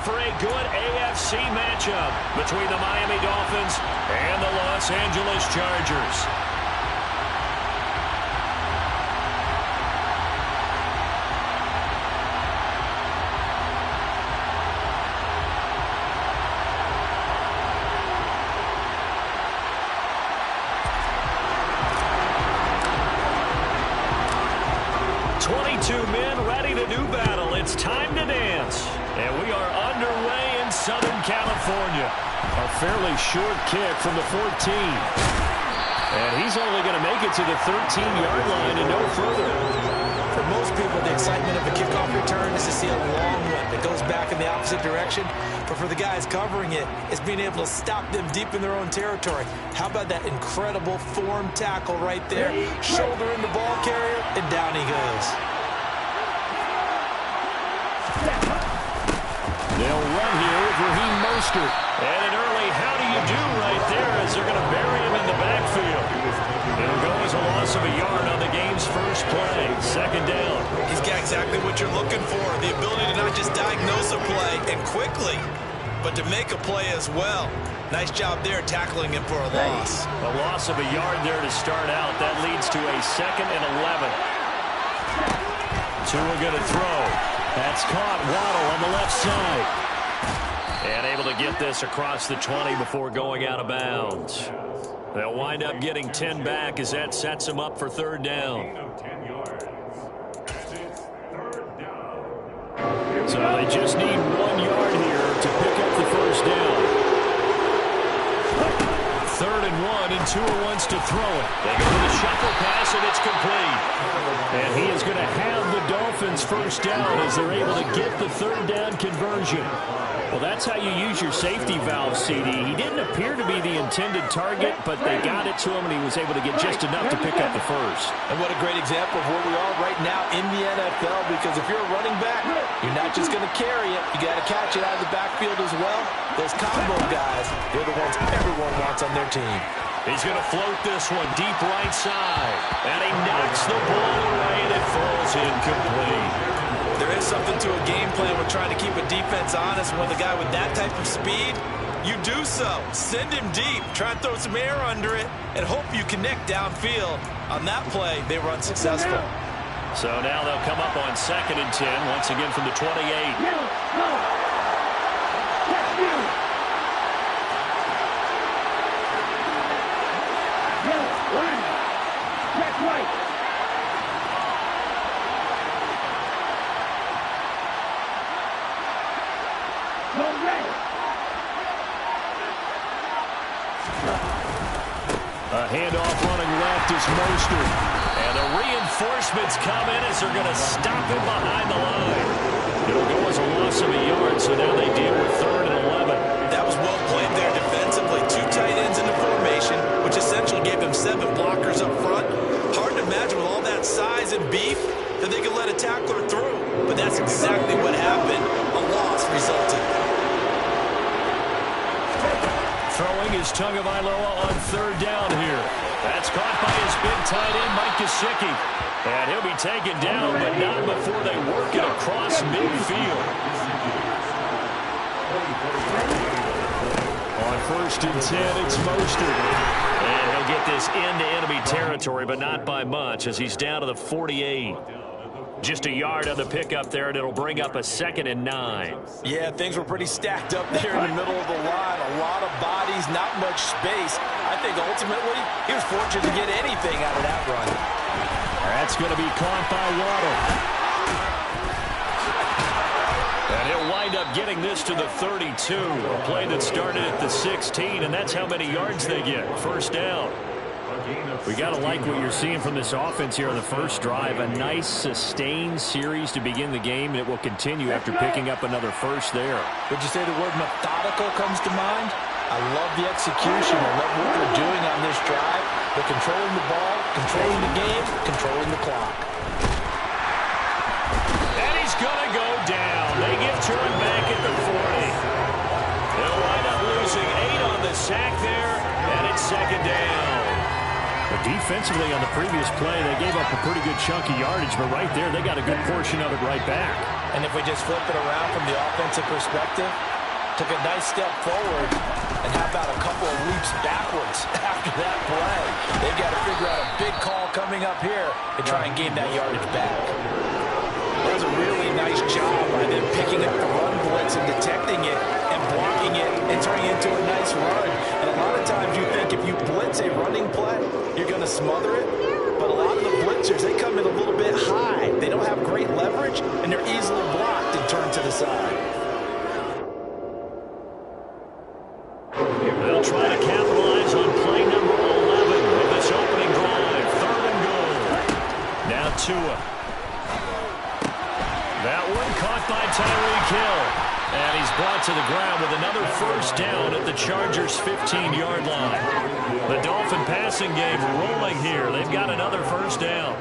for a good AFC matchup between the Miami Dolphins and the Los Angeles Chargers. Men ready to do battle. It's time to dance. And we are underway in Southern California. A fairly short kick from the 14. And he's only going to make it to the 13-yard line and no further. For most people, the excitement of a kickoff return is to see a long one that goes back in the opposite direction. But for the guys covering it, it's being able to stop them deep in their own territory. How about that incredible form tackle right there? Shoulder in the ball carrier, and down he goes. They'll run here with Raheem Mostert. And an early how do you do right there as they're going to bury him in the backfield. It'll go as a loss of a yard on the game's first play. Second down. He's got exactly what you're looking for. The ability to not just diagnose a play and quickly, but to make a play as well. Nice job there tackling him for a loss. A loss of a yard there to start out. That leads to a 2nd and 11. Tua going to throw. That's caught. Waddle on the left side. And able to get this across the 20 before going out of bounds. They'll wind up getting 10 back as that sets them up for third down. So they just need 1 yard here to pick up the first down. 3rd and 1, and Tua wants to throw it. They go to the shuffle pass, and it's complete. And he is going to have the Dolphins first down as they're able to get the third down conversion. Well, that's how you use your safety valve, CD. He didn't appear to be the intended target, but they got it to him, and he was able to get just enough to pick up the first. And what a great example of where we are right now in the NFL, because if you're a running back, you're not just going to carry it. You got to catch it out of the backfield as well. Those combo guys, they're the ones everyone wants on their team. He's going to float this one deep right side. And he knocks the ball away, and it falls incomplete. There is something to a game plan with trying to keep a defense honest. When the guy with that type of speed, you do so. Send him deep. Try and throw some air under it and hope you connect downfield. On that play, they were unsuccessful. So now they'll come up on 2nd and 10, once again from the 28. A handoff running left is Mostert. And the reinforcements come in as they're going to stop him behind the line. It'll go as a loss of a yard, so now they deal with 3rd and 11. That was well played there defensively. 2 tight ends in the formation, which essentially gave them 7 blockers up front. Hard to imagine with all that size and beef that they could let a tackler through. But that's exactly what happened. A loss resulted. Throwing is Tagovailoa on 3rd down here. That's caught by his big tight end, Mike Gesicki. And he'll be taken down, but not before they work it across midfield. On 1st and 10, it's Mostert. And he'll get this into enemy territory, but not by much as he's down to the 48. Just a yard on the pickup there, and it'll bring up a 2nd and 9. Yeah, things were pretty stacked up there in the middle of the line. A lot of bodies, not much space. I think ultimately he was fortunate to get anything out of that run. That's going to be caught by Waddle. And he'll wind up getting this to the 32. A play that started at the 16, and that's how many yards they get. First down. We got to like what you're seeing from this offense here on the first drive. A nice, sustained series to begin the game, and it will continue after picking up another first there. Would you say the word methodical comes to mind? I love the execution. I love what they're doing on this drive. They're controlling the ball, controlling the game, controlling the clock. And he's going to go down. They give to him back at the 40. They'll wind up losing 8 on the sack there, and it's 2nd down. But defensively on the previous play, they gave up a pretty good chunk of yardage, but right there, they got a good portion of it right back. And if we just flip it around from the offensive perspective, took a nice step forward, and how about a couple of leaps backwards after that play? They've got to figure out a big call coming up here to try and gain that yardage back. That was a really nice job by them picking up the run blitz and detecting it and blocking it and turning it into a nice run. And a lot of times you think if you blitz a running play, you're going to smother it. But a lot of the blitzers, they come in a little bit high. They don't have great leverage, and they're easily blocked and turned to the side. They'll try to capitalize on play number 11 of this opening drive. 3rd and goal. Now Tua. That one caught by Tyreek Hill. And he's brought to the ground with another first down at the Chargers' 15-yard line. The Dolphin passing game rolling here. They've got another first down.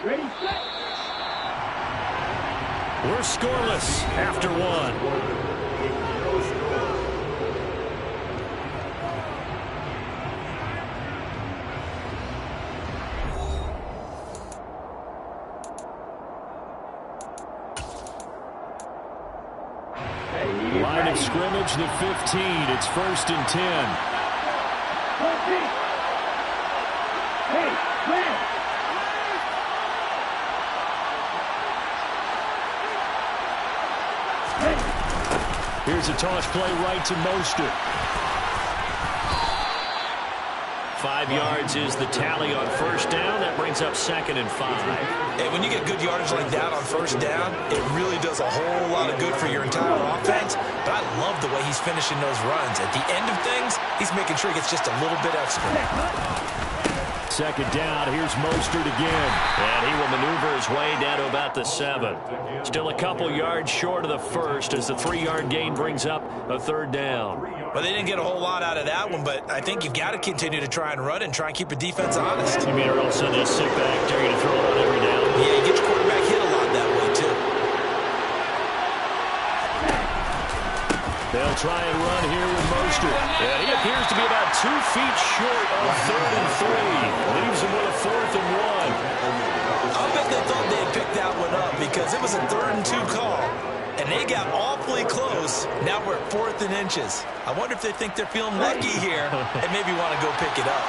Ready, set. We're scoreless after one. Line of scrimmage, the 15. It's 1st and 10. Hey, man. Here's a toss play right to Mostert. 5 yards is the tally on first down. That brings up 2nd and 5. And when you get good yardage like that on first down, it really does a whole lot of good for your entire offense. But I love the way he's finishing those runs. At the end of things, he's making sure he gets just a little bit extra. 2nd down. Here's Mostert again. And he will maneuver his way down to about the 7. Still a couple yards short of the first as the 3-yard gain brings up a 3rd down. Well, they didn't get a whole lot out of that one, but I think you've got to continue to try and run and try and keep the defense honest. You mean, or else they'll just sit back, they're going to throw it on every down. Yeah, you get your quarterback hit a lot that way, too. They'll try and run here with Mostert. And he appears to be about 2 feet short of 3rd and 3. Leaves him with a 4th and 1. I bet they thought they had picked that one up because it was a 3rd and 2 call. And they got awfully close. Now we're at 4th and inches. I wonder if they think they're feeling lucky here and maybe want to go pick it up.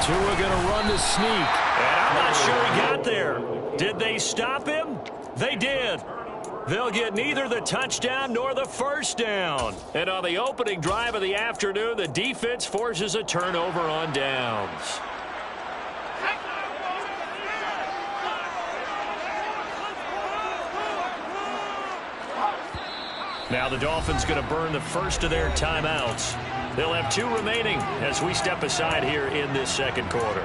Tua going to run the sneak. And I'm not sure he got there. Did they stop him? They did. They'll get neither the touchdown nor the first down. And on the opening drive of the afternoon, the defense forces a turnover on downs. Now the Dolphins going to burn the first of their timeouts. They'll have 2 remaining as we step aside here in this 2nd quarter.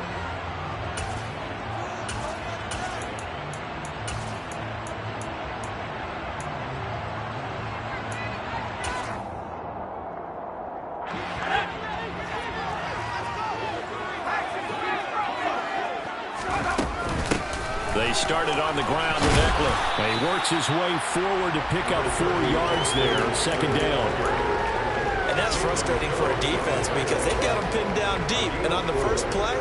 They started on the ground with Eckler. He works his way forward to pick up 4 yards there on 2nd down. And that's frustrating for a defense because they've got them pinned down deep. And on the first play,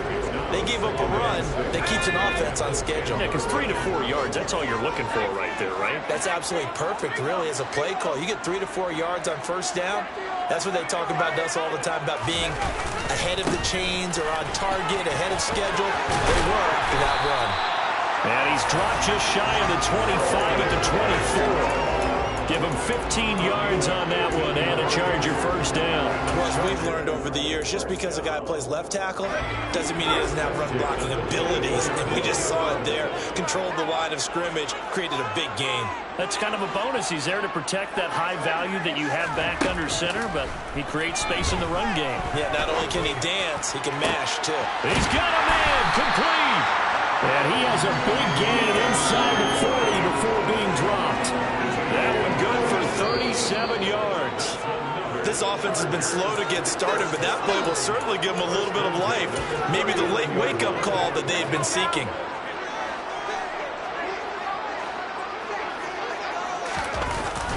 they gave up a run that keeps an offense on schedule. Yeah, because 3 to 4 yards, that's all you're looking for right there, right? That's absolutely perfect, really, as a play call. You get 3 to 4 yards on first down. That's what they talk about us all the time, about being ahead of the chains or on target, ahead of schedule. They were after that run. And he's dropped just shy of the 25 at the 24. Give him 15 yards on that one and a Charger first down. Well, as we've learned over the years, just because a guy plays left tackle doesn't mean he doesn't have run blocking abilities. And we just saw it there. Controlled the line of scrimmage, created a big gain. That's kind of a bonus. He's there to protect that high value that you have back under center, but he creates space in the run game. Yeah, not only can he dance, he can mash, too. He's got a man complete. And he has a big gain inside the 40 before being dropped. That one good for 37 yards. This offense has been slow to get started, but that play will certainly give them a little bit of life. Maybe the late wake-up call that they've been seeking.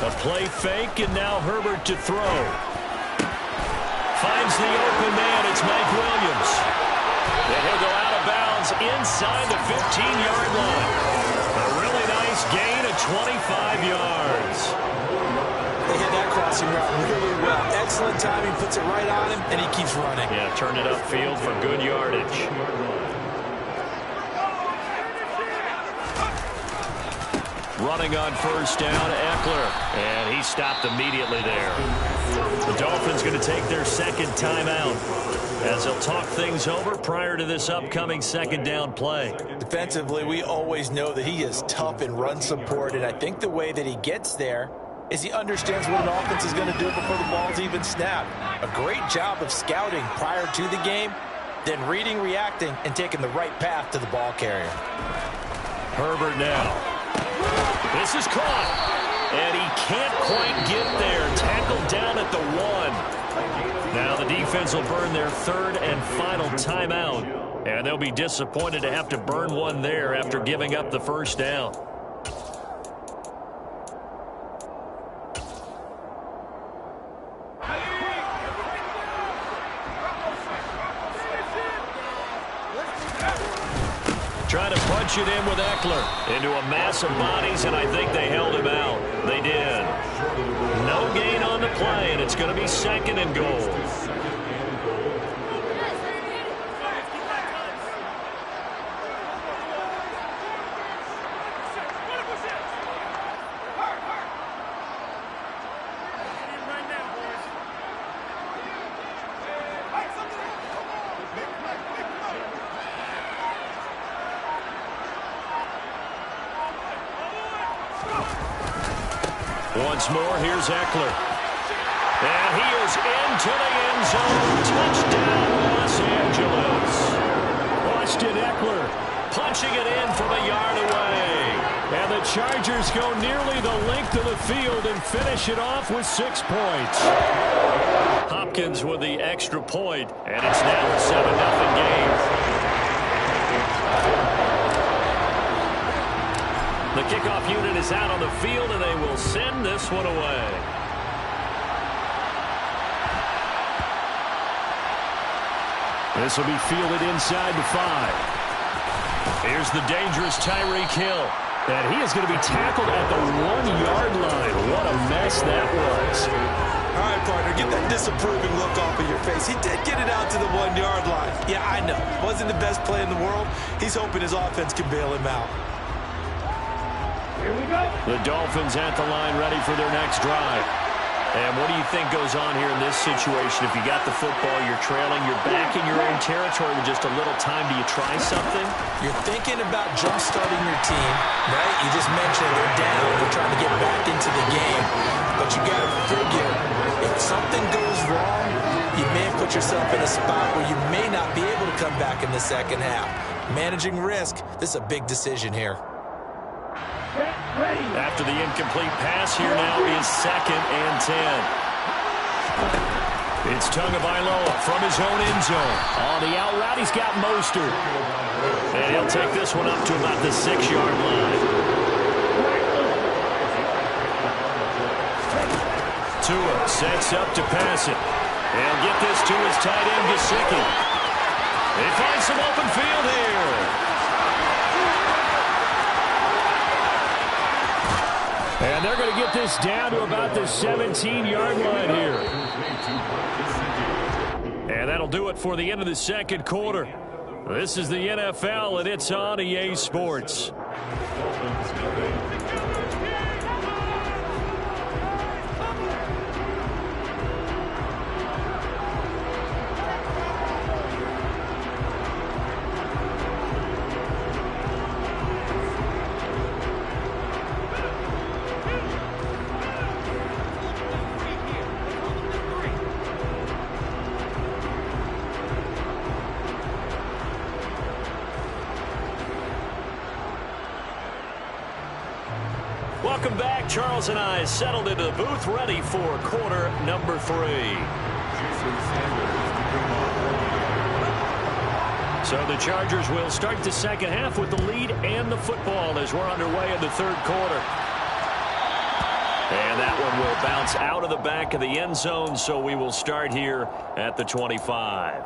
A play fake, and now Herbert to throw. finds the open man. It's Mike Williams. And he'll go out of bounds inside the 15-yard line. A really nice gain of 25 yards. They hit that crossing route really well. Excellent timing, puts it right on him, and he keeps running. Yeah, turned it upfield for good yardage. Running on first down, Eckler. And he stopped immediately there. The Dolphins going to take their second timeout as they'll talk things over prior to this upcoming second down play. Defensively, we always know that he is tough in run support, and I think the way that he gets there is he understands what an offense is going to do before the ball's even snapped. A great job of scouting prior to the game, then reading, reacting, and taking the right path to the ball carrier. Herbert now. This is caught, and he can't quite get there. Tackled down at the 1. Now the defense will burn their third and final timeout, and they'll be disappointed to have to burn one there after giving up the first down. Trying to punch it in with Eckler into a mass of bodies, and I think they held him out. They did. No gain on the play, and it's going to be second and goal. Once more, here's Eckler. And he is into the end zone. Touchdown, Los Angeles. Austin Eckler punching it in from a yard away. And the Chargers go nearly the length of the field and finish it off with 6 points. Hopkins with the extra point, and it's now a 7-0 game. The kickoff unit is out on the field, and they will send this one away. This will be fielded inside the 5. Here's the dangerous Tyreek Hill. And he is going to be tackled at the 1-yard line. What a mess that was. All right, partner, get that disapproving look off of your face. He did get it out to the 1-yard line. Yeah, I know. Wasn't the best play in the world. He's hoping his offense can bail him out. Here we go. The Dolphins at the line, ready for their next drive. And what do you think goes on here in this situation? If you got the football, you're trailing, you're back in your own territory with just a little time. Do you try something? You're thinking about jump-starting your team, right? You just mentioned they're down. They're trying to get back into the game. But you got to figure, if something goes wrong, you may have put yourself in a spot where you may not be able to come back in the second half. Managing risk, this is a big decision here. After the incomplete pass, here now is 2nd and 10. It's Tagovailoa from his own end zone. On the out route, he's got Mostert. And he'll take this one up to about the 6-yard line. Tua sets up to pass it. And get this to his tight end, Gesicki. They find some open field here. And they're going to get this down to about the 17-yard line here. And that'll do it for the end of the second quarter. This is the NFL, and it's on EA Sports. Welcome back. Charles and I settled into the booth, ready for quarter number 3. So the Chargers will start the second half with the lead and the football as we're underway in the third quarter. And that one will bounce out of the back of the end zone, so we will start here at the 25.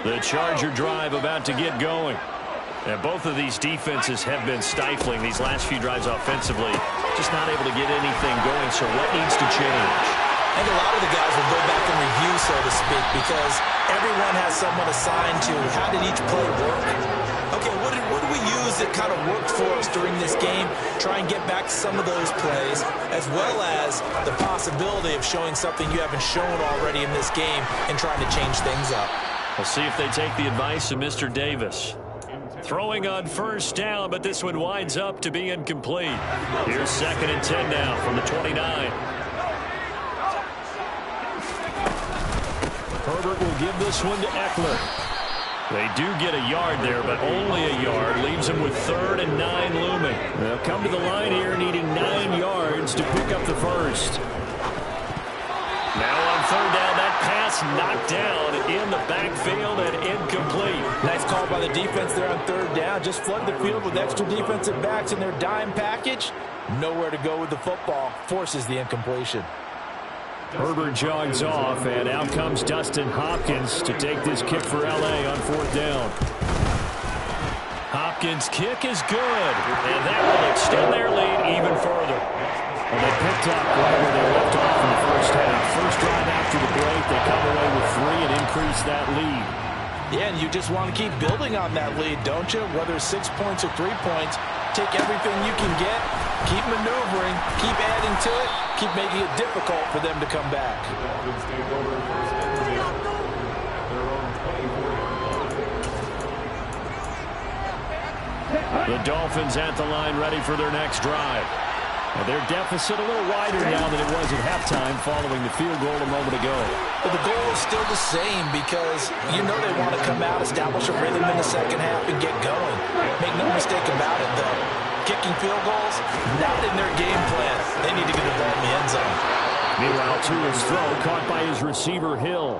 The Charger drive about to get going. And both of these defenses have been stifling these last few drives offensively. Just not able to get anything going, so what needs to change? I think a lot of the guys will go back and review, so to speak, because everyone has someone assigned to how did each play work. Okay, what did we use that kind of worked for us during this game? Try and get back some of those plays, as well as the possibility of showing something you haven't shown already in this game and trying to change things up. We'll see if they take the advice of Mr. Davis. Throwing on first down, but this one winds up to be incomplete. Here's 2nd and 10 now from the 29. Herbert will give this one to Eckler. They do get a yard there, but only a yard. Leaves them with 3rd and 9 looming. They'll come to the line here needing 9 yards to pick up the first. Now on 3rd down, that pass knocked down in the backfield and incomplete. Nice call by the defense there on 3rd down. Just flood the field with extra defensive backs in their dime package. Nowhere to go with the football. Forces the incompletion. Herbert jogs off, and out comes Dustin Hopkins to take this kick for L.A. on 4th down. Hopkins' kick is good, and that will extend their lead even further. Well, they picked up right where they left off in the first half. First drive after the break, they come away with 3 and increase that lead. Yeah, and you just want to keep building on that lead, don't you? Whether it's 6 points or 3 points, take everything you can get, keep maneuvering, keep adding to it, keep making it difficult for them to come back. The Dolphins at the line ready for their next drive. And their deficit a little wider now than it was at halftime following the field goal a moment ago. But the goal is still the same because you know they want to come out, establish a rhythm in the second half, and get going. Make no mistake about it, though. Kicking field goals, not in their game plan. They need to get the ball in the end zone. Meanwhile, Tua's throw caught by his receiver, Hill.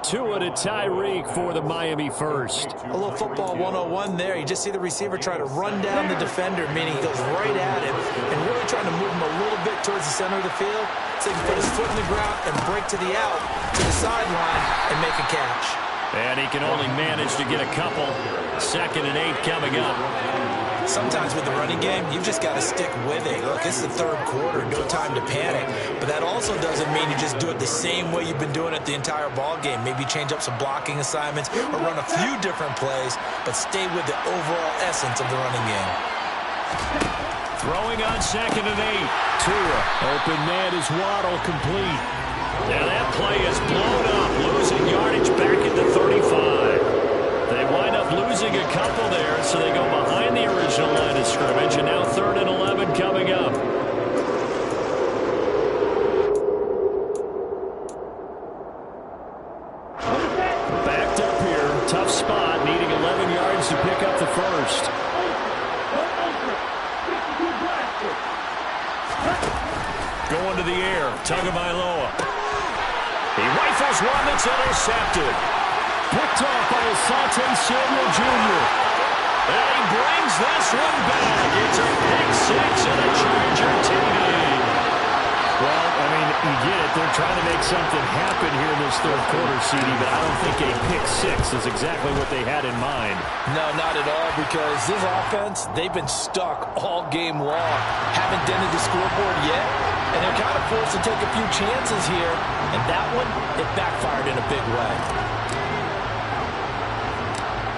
Tua to Tyreek for the Miami first. A little football 101 there. You just see the receiver try to run down the defender, meaning he goes right at him and really trying to move him a little bit towards the center of the field so he can put his foot in the ground and break to the out, to the sideline, and make a catch. And he can only manage to get a couple. 2nd and 8 coming up. Sometimes with the running game, you've just got to stick with it. Look, this is the 3rd quarter, no time to panic. But that also doesn't mean you just do it the same way you've been doing it the entire ball game. Maybe change up some blocking assignments or run a few different plays, but stay with the overall essence of the running game. Throwing on 2nd and 8. Tua, open man is Waddle, complete. Now that play is blown up, losing yardage back at the 35. They wind up losing a couple there, so they go behind the original line of scrimmage, and now 3rd and 11 coming up. Backed up here, tough spot, needing 11 yards to pick up the first. Going to the air, Tagovailoa. He rifles one that's intercepted. Picked off by Asante Samuel Jr. And he brings this one back. It's a pick 6 and a Charger TD. Well, I mean, you get it. They're trying to make something happen here in this 3rd quarter, CD, but I don't think a pick 6 is exactly what they had in mind. No, not at all, because this offense, they've been stuck all game long. Haven't dented the scoreboard yet, and they're kind of forced to take a few chances here. And that one, it backfired in a big way.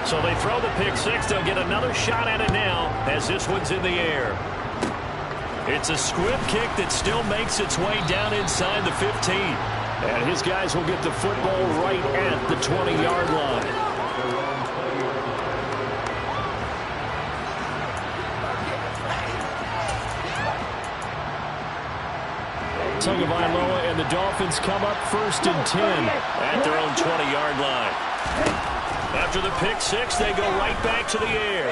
So they throw the pick 6. They'll get another shot at it now as this one's in the air. It's a squib kick that still makes its way down inside the 15. And his guys will get the football right at the 20-yard line. Tagovailoa and the Dolphins come up 1st and 10 at their own 20-yard line. After the pick 6, they go right back to the air.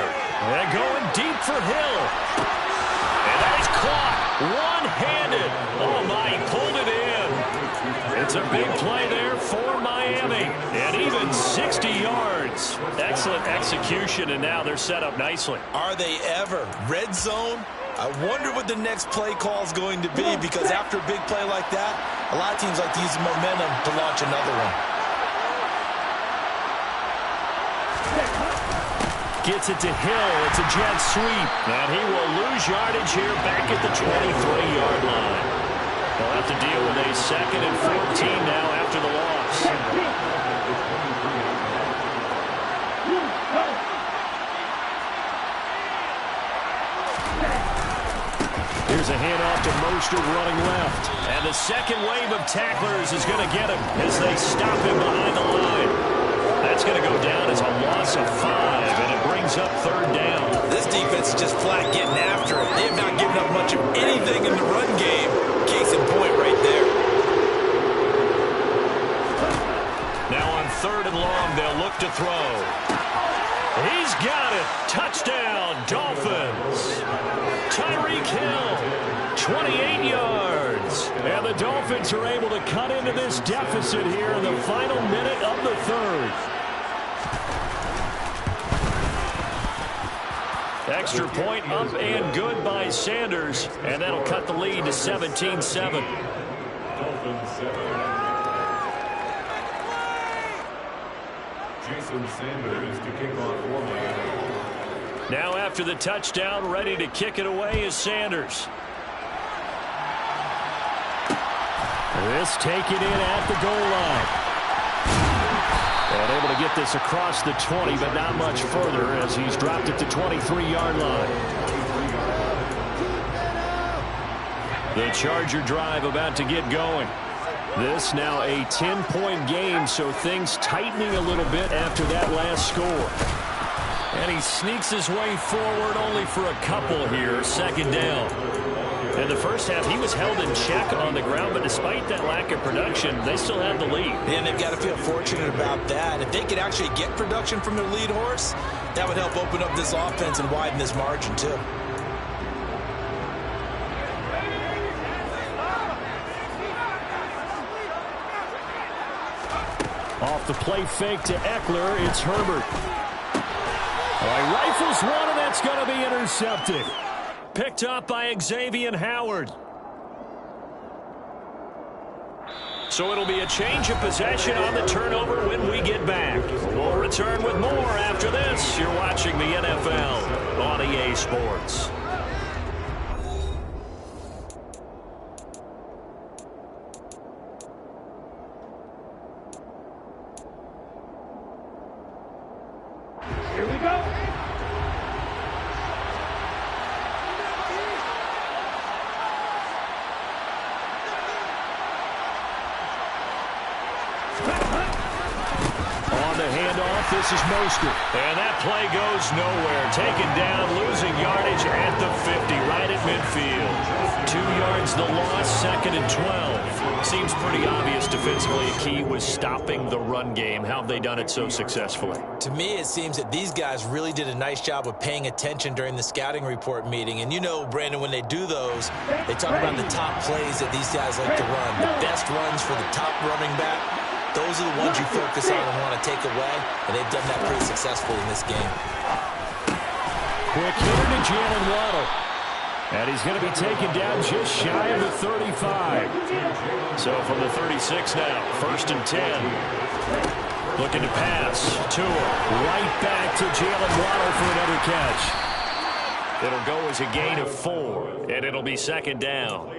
They're going deep for Hill. And that is caught. One-handed. Oh, my, he pulled it in. It's a big play there for Miami. And even 60 yards. Excellent execution, and now they're set up nicely. Are they ever? Red zone? I wonder what the next play call is going to be, because after a big play like that, a lot of teams like to use the momentum to launch another one. Gets it to Hill. It's a jet sweep. And he will lose yardage here back at the 23-yard line. They'll have to deal with a 2nd and 14 now after the loss. Here's a handoff to Mostert running left. And the second wave of tacklers is going to get him as they stop him behind the line. That's going to go down as a loss of 5, and it brings up 3rd down. This defense is just flat getting after it. They have not given up much of anything in the run game. Case in point right there. Now on 3rd and long, they'll look to throw. He's got it. Touchdown, Dolphins. Tyreek Hill, 28 yards. And the Dolphins are able to cut into this deficit here in the final minute of the 3rd. Extra point up and good by Sanders. And that'll cut the lead to 17-7. Jason Sanders to kick off for Miami. Now after the touchdown, ready to kick it away is Sanders. This taken in at the goal line. And able to get this across the 20, but not much further as he's dropped it to 23-yard line. The Charger drive about to get going. This now a 10-point game, so things tightening a little bit after that last score. And he sneaks his way forward only for a couple here, 2nd down. In the first half, he was held in check on the ground, but despite that lack of production, they still had the lead. And they've got to feel fortunate about that. If they could actually get production from their lead horse, that would help open up this offense and widen this margin, too. Off the play fake to Eckler, it's Herbert. All right, rifles one, and that's going to be intercepted. Picked up by Xavier Howard. So it'll be a change of possession on the turnover when we get back. We'll return with more after this. You're watching the NFL on EA Sports. Here we go. On the handoff, this is Mostert. And that play goes nowhere. Taken down, losing yardage at the 50, right at midfield. 2 yards the loss, 2nd and 12. Seems pretty obvious defensively. A key was stopping the run game. How have they done it so successfully? To me, it seems that these guys really did a nice job of paying attention during the scouting report meeting. And you know, Brandon, when they do those, they talk about the top plays that these guys like to run. The best runs for the top running back. Those are the ones you focus on and want to take away. And they've done that pretty successfully in this game. Quick hitter to Jalen Waddle. And he's going to be taken down just shy of the 35. So from the 36 now, 1st and 10. Looking to pass. Tua right back to Jalen Waddle for another catch. It'll go as a gain of 4, and it'll be 2nd down.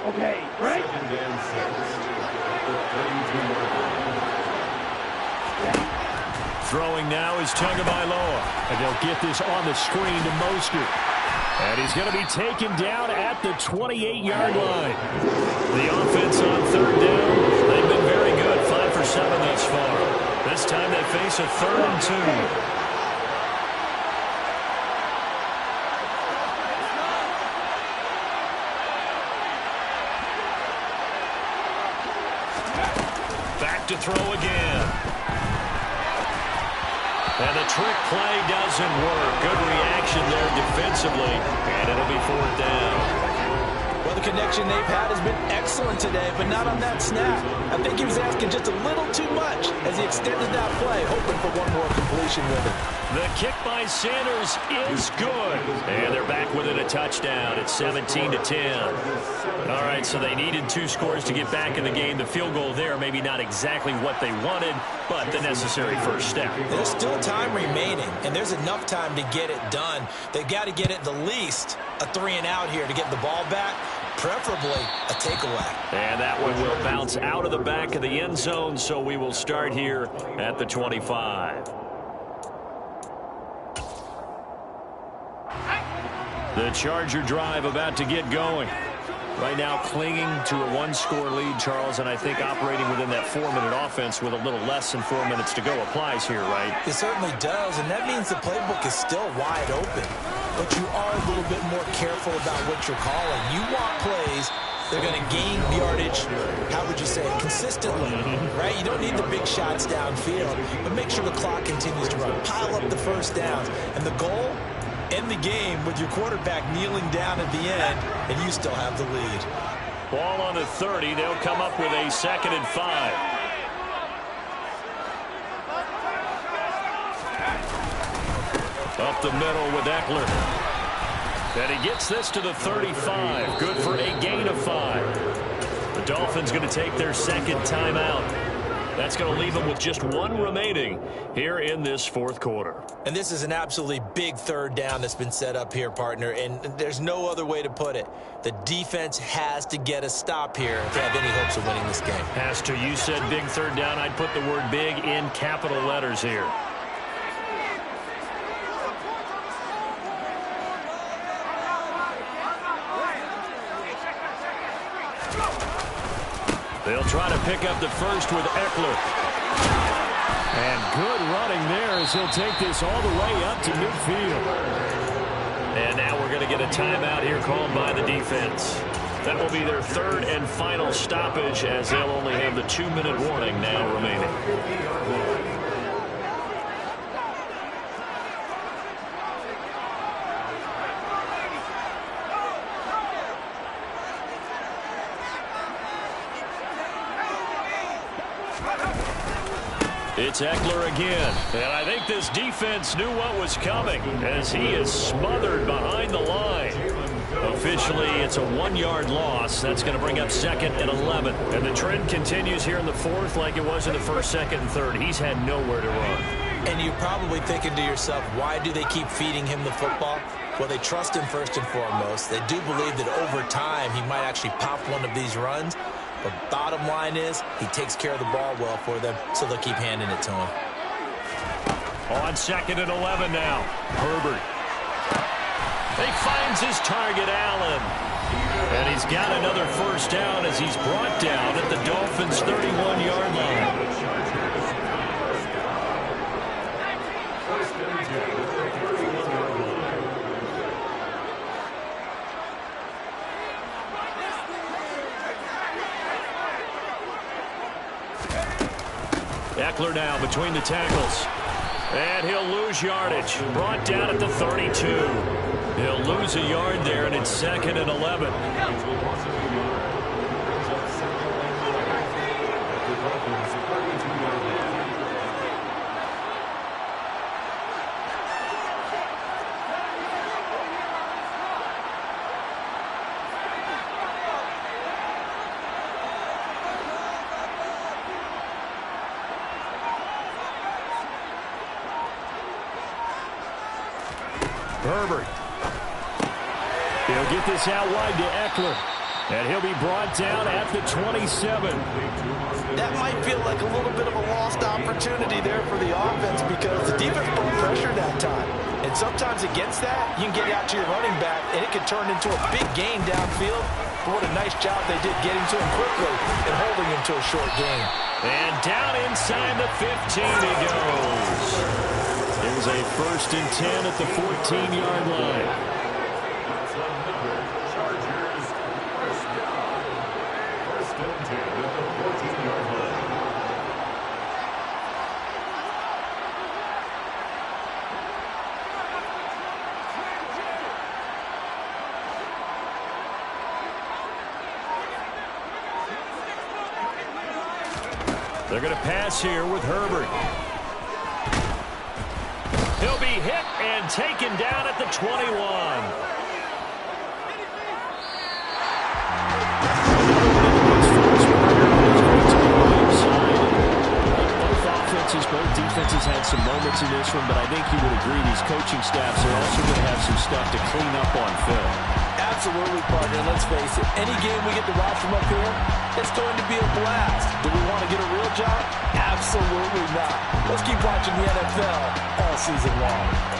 Okay, right? Throwing now is Tagovailoa. And they'll get this on the screen to Mostert. And he's going to be taken down at the 28-yard line. The offense on 3rd down, they've been very good, 5 for 7 thus far. This time they face a 3rd and 2. To throw again. And the trick play doesn't work. Good reaction there defensively, and it'll be 4th down. Well, the connection they've had has been excellent today, but not on that snap. I think he was asking just a little too much as he extended that play, hoping for one more completion with it. The kick by Sanders is good. And they're back within a touchdown. It's 17-10. All right, so they needed 2 scores to get back in the game. The field goal there, maybe not exactly what they wanted, but the necessary first step. There's still time remaining, and there's enough time to get it done. They've got to get it the least a 3-and-out here to get the ball back, preferably a takeaway. And that one will bounce out of the back of the end zone, so we will start here at the 25. The Charger drive about to get going. Right now clinging to a 1-score lead, Charles, and I think operating within that 4-minute offense with a little less than 4 minutes to go applies here, right? It certainly does, and that means the playbook is still wide open. But you are a little bit more careful about what you're calling. You want plays, they're going to gain yardage, how would you say it, consistently, right? You don't need the big shots downfield, but make sure the clock continues to run. Pile up the first downs, and the goal, end the game with your quarterback kneeling down at the end, and you still have the lead. Ball on the 30. They'll come up with a 2nd and 5. Up the middle with Eckler. And he gets this to the 35. Good for a gain of 5. The Dolphins going to take their 2nd timeout. That's going to leave them with just 1 remaining here in this 4th quarter. And this is an absolutely big 3rd down that's been set up here, partner, and there's no other way to put it. The defense has to get a stop here if they have any hopes of winning this game. Has to. You said big 3rd down. I'd put the word big in capital letters here. They'll try to pick up the first with Eckler. And good running there as he'll take this all the way up to midfield. And now we're going to get a timeout here called by the defense. That will be their 3rd and final stoppage as they'll only have the 2-minute warning now remaining. It's Eckler again, and I think this defense knew what was coming as he is smothered behind the line. Officially, it's a 1-yard loss. That's going to bring up 2nd and 11. And the trend continues here in the 4th like it was in the 1st, 2nd, and 3rd. He's had nowhere to run. And you're probably thinking to yourself, why do they keep feeding him the football? Well, they trust him first and foremost. They do believe that over time he might actually pop one of these runs. But bottom line is, he takes care of the ball well for them, so they'll keep handing it to him. On 2nd and 11 now. Herbert. He finds his target, Allen. And he's got another first down as he's brought down at the Dolphins' 31-yard line. Eckler now between the tackles. And he'll lose yardage. Brought down at the 32. He'll lose a yard there, and it's 2nd and 11. Herbert. He'll get this out wide to Eckler. And he'll be brought down at the 27. That might feel like a little bit of a lost opportunity there for the offense because the defense brought pressure that time. And sometimes against that, you can get out to your running back, and it can turn into a big gain downfield. But what a nice job they did getting to him quickly and holding him to a short gain. And down inside the 15 he goes. It was a 1st and 10 at the 14-yard line. They're going to pass here with Herbert. He'll be hit and taken down at the 21. Both defenses had some moments in this one, but I think you would agree these coaching staffs are also going to have some stuff to clean up on film. Absolutely, partner. Let's face it, any game we get to watch from up here, it's going to be a blast. Do we want to get a real job? Absolutely not. Let's keep watching the NFL all season long.